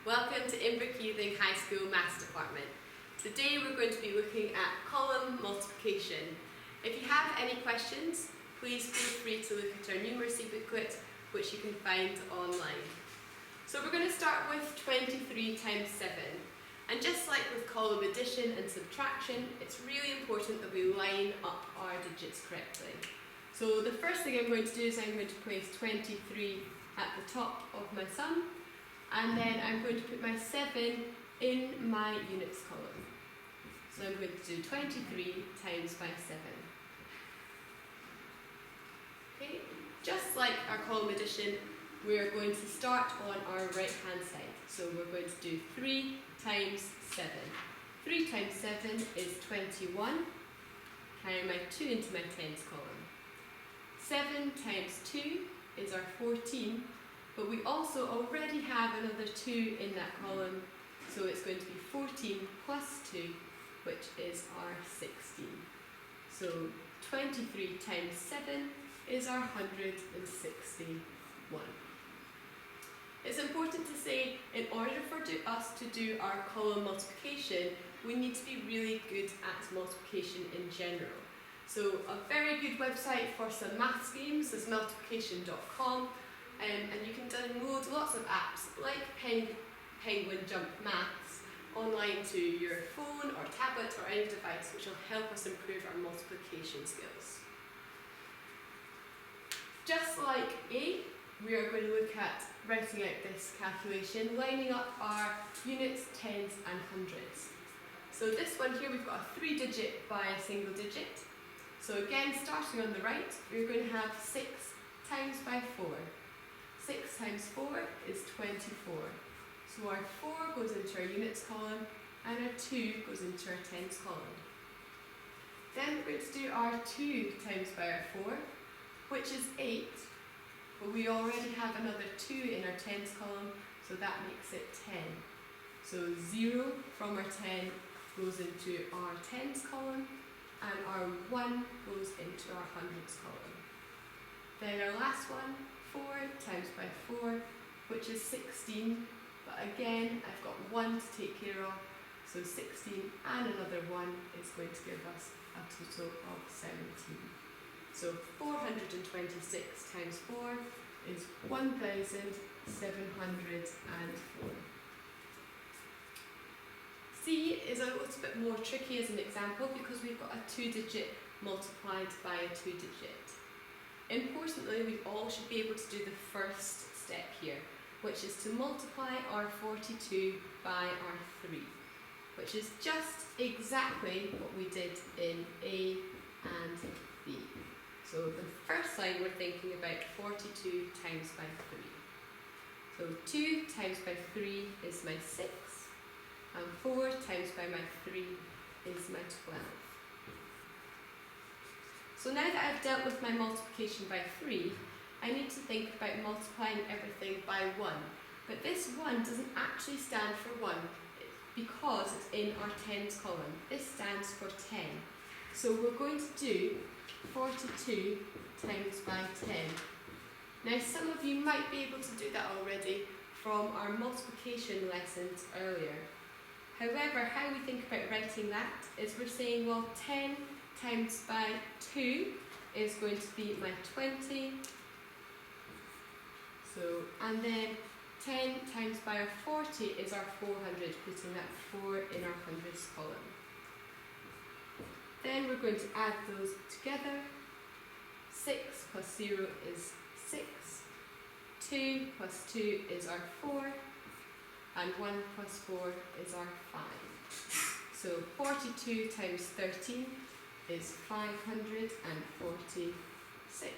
Welcome to Inverkeithing High School Maths Department. Today we're going to be looking at column multiplication. If you have any questions, please feel free to look at our Numeracy Booklet, which you can find online. So we're going to start with 23 times 7. And just like with column addition and subtraction, it's really important that we line up our digits correctly. So the first thing I'm going to do is I'm going to place 23 at the top of my sum, and then I'm going to put my 7 in my units column. So I'm going to do 23 times by 7. Okay, just like our column addition, we're going to start on our right hand side. So we're going to do 3 times 7. 3 times 7 is 21. Carry my 2 into my tens column. 7 times 2 is our 14, but we also already have another 2 in that column, so it's going to be 14 plus 2, which is our 16. So 23 times 7 is our 161. It's important to say, in order for us to do our column multiplication, we need to be really good at multiplication in general. So a very good website for some maths games is multiplication.com, and you can download lots of apps like Penguin Jump Maths online to your phone or tablet or any device, which will help us improve our multiplication skills. Just like A, we are going to look at writing out this calculation, lining up our units, tens and hundreds. So this one here, we've got a 3-digit by a single digit. So again, starting on the right, we're going to have 6 times by 4. 6 times 4 is 24. So our 4 goes into our units column and our 2 goes into our tens column. Then we're going to do our 2 times by our 4, which is 8. But we already have another 2 in our tens column, so that makes it 10. So 0 from our 10 goes into our tens column, and our 1 goes into our hundreds column. Then our last one, 4 times by 4, which is 16, but again I've got 1 to take care of, so 16 and another 1 is going to give us a total of 17. So 426 times 4 is 1,704. C is a little bit more tricky as an example because we've got a 2-digit multiplied by a 2-digit. Importantly, we all should be able to do the first step here, which is to multiply our 42 by our 3, which is just exactly what we did in A and B. So the first line we're thinking about 42 times by 3. So 2 times by 3 is my 6. And 4 times by my 3 is my 12. So now that I've dealt with my multiplication by 3, I need to think about multiplying everything by 1. But this 1 doesn't actually stand for 1 because it's in our tens column. This stands for 10. So we're going to do 42 times by 10. Now some of you might be able to do that already from our multiplication lessons earlier. However, how we think about writing that is we're saying, well, 10 times by 2 is going to be my 20. So, and then 10 times by our 40 is our 400, putting that 4 in our hundreds column. Then we're going to add those together. 6 plus 0 is 6. 2 plus 2 is our 4. And 1 plus 4 is our 5. So 42 times 13 is 546.